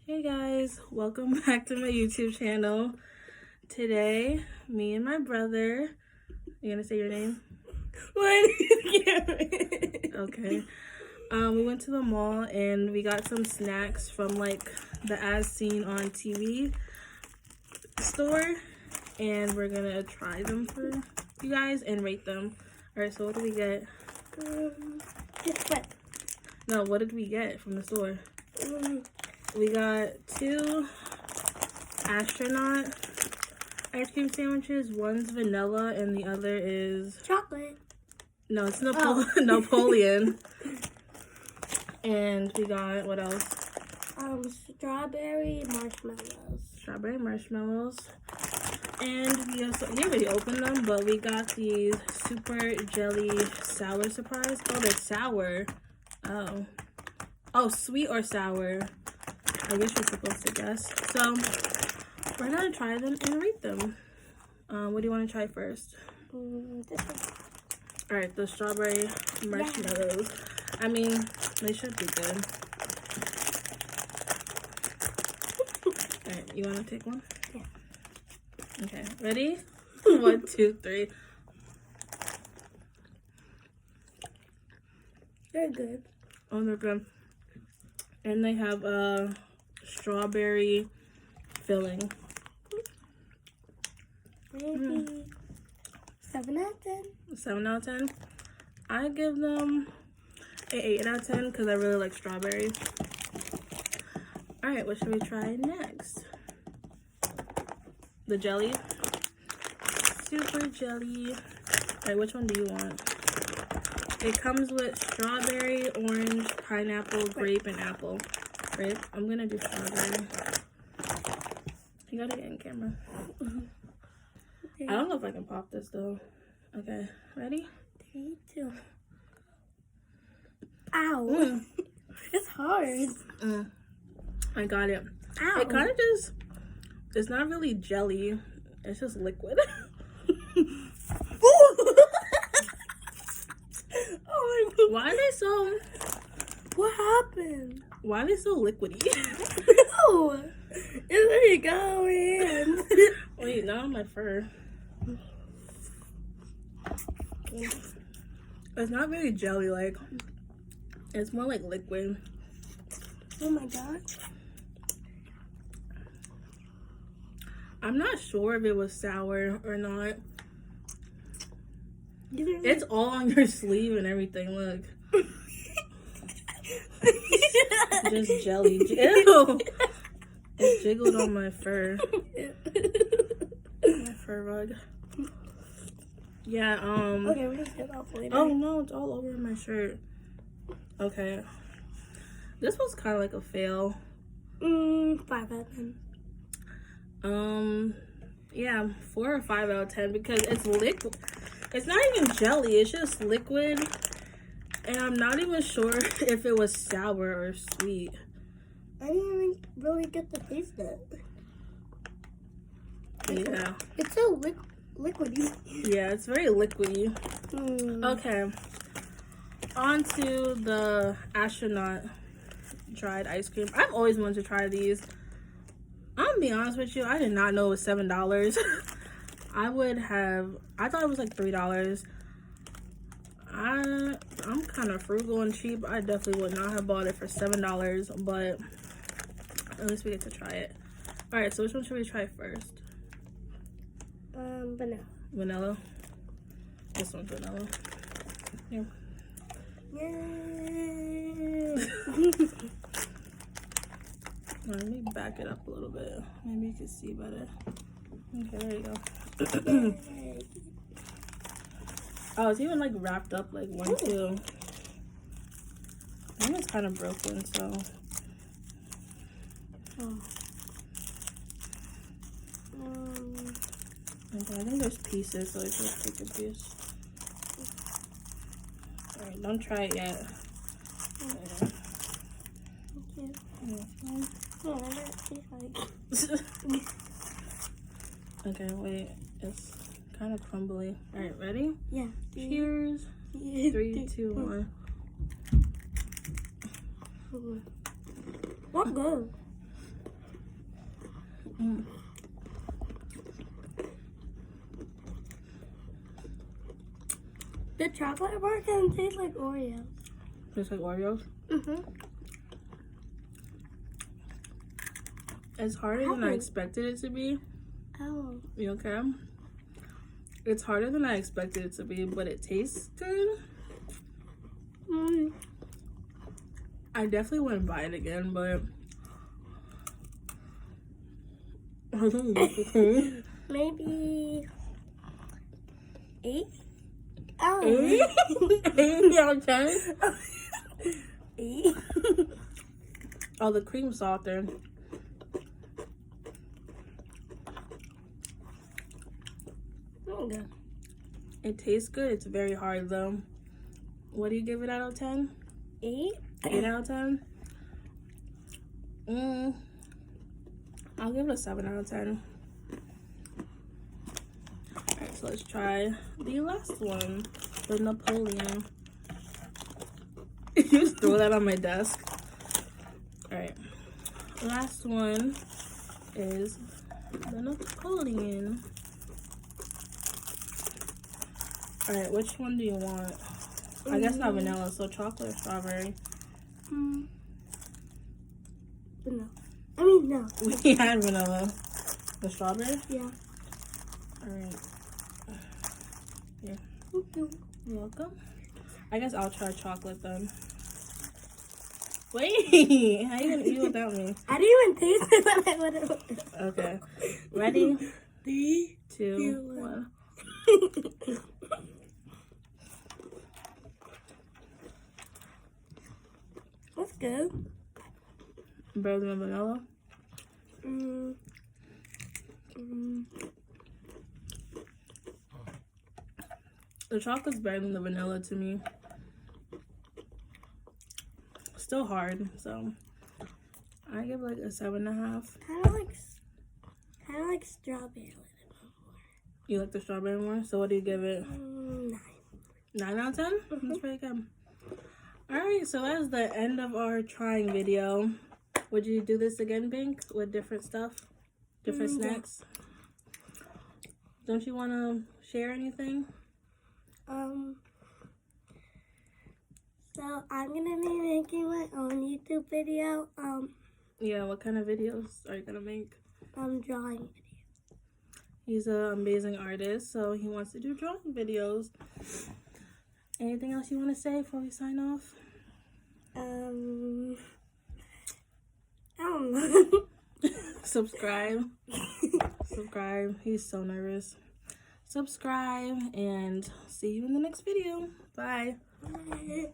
Hey guys, welcome back to my YouTube channel. Today, me and my brother, you gonna say your name? Okay. We went to the mall and we got some snacks from like the As Seen on TV store, and we're gonna try them for you guys and rate them. Alright, so what did we get? No, what did we get from the store? We got 2 astronaut ice cream sandwiches. One's vanilla and the other is chocolate. No, it's Napoleon. And we got, what else? Strawberry marshmallows. Strawberry marshmallows. And we already opened them, but we got these super jelly sour surprise. Oh, they're sour. Oh, sweet or sour. I guess you're supposed to guess. So we're gonna try them and rate them. What do you want to try first? This one. All right, the strawberry marshmallows. I mean, they should be good. All right, you want to take one? Yeah. Okay, ready? 1, 2, 3. They're good. Oh, they're good. And they have a strawberry filling. Maybe 7 out of 10. 7 out of 10. I give them an 8 out of 10 because I really like strawberry. All right, what should we try next? The jelly. Super jelly. All right, which one do you want? It comes with strawberry, orange, pineapple, grape, and apple. Right? I'm gonna do strawberry. You gotta get in camera. Okay. I don't know if I can pop this though. Okay, ready? 3, 2. Ow! It's hard. I got it. Ow! It kind of just, it's not really jelly. It's just liquid. Why are they so... What happened? Why are they so liquidy? No! There you go, man. Wait, not on my fur. It's not very jelly-like. It's more like liquid. Oh my god. I'm not sure if it was sour or not. It's It's all on your sleeve and everything, look. Just jelly. Ew. It jiggled on my fur. My fur rug. Yeah, Okay, we're just get off later. Oh no, it's all over my shirt. Okay. This was kind of like a fail. 5 out of 10. Yeah, 4 or 5 out of 10 because it's liquid. It's not even jelly, it's just liquid. And I'm not even sure if it was sour or sweet. I didn't even really get to taste it. Yeah. It's so liquidy. Yeah, it's very liquidy. Okay. On to the astronaut dried ice cream. I've always wanted to try these. I'm gonna be honest with you, I did not know it was $7. I thought it was like $3. I'm kind of frugal and cheap. I definitely would not have bought it for $7, but at least we get to try it. All right, so which one should we try first? Vanilla. Vanilla. This one's vanilla. Here. Yay! Let me back it up a little bit. Maybe you can see better. Okay, there you go. Oh, it's even like wrapped up like one too. I think it's kind of broken, so. Okay, I think there's pieces, so I just take a piece. Alright, don't try it yet. Okay, wait. It's kind of crumbly. Alright, ready? Yeah. Cheers. 3, 2, 1. Not good. Mm. The chocolate bar can taste like Oreos. Just like Oreos. It's harder than I expected it to be. Oh. You okay? It's harder than I expected it to be, but it tastes good. I definitely wouldn't buy it again, but I think it's okay. Maybe 8? Oh. 8 out of 10. 8. Oh, the cream's softer. Okay. It tastes good. It's very hard though. What do you give it out of 10? 8? 8 out of 10? I'll give it a 7 out of 10. Alright, so let's try the last one. The Napoleon. You just throw that on my desk. Alright. Last one is the Napoleon. Alright, which one do you want? I guess not vanilla, so chocolate or strawberry. No. I mean, no. We had vanilla. The strawberry? Yeah. Alright. Yeah. Thank you. You're welcome. I guess I'll try chocolate then. Wait! How you gonna eat without me? I didn't even taste it when I went it. Okay. Ready? 3, 2, 1. That's good. Better than vanilla? The chocolate's better than the vanilla to me. Still hard, so I give like a 7.5. Kind of like strawberry. You like the strawberry more? So what do you give it? 9. 9 out of 10? That's pretty good. Alright, so that's the end of our trying video. Would you do this again, Pink? With different stuff? Different snacks? Don't you want to share anything? So I'm gonna be making my own YouTube video. Yeah, what kind of videos are you gonna make? Drawing videos. He's an amazing artist, so he wants to do drawing videos. Anything else you want to say before we sign off? I don't know. Subscribe. Subscribe. He's so nervous. Subscribe and see you in the next video. Bye. Bye.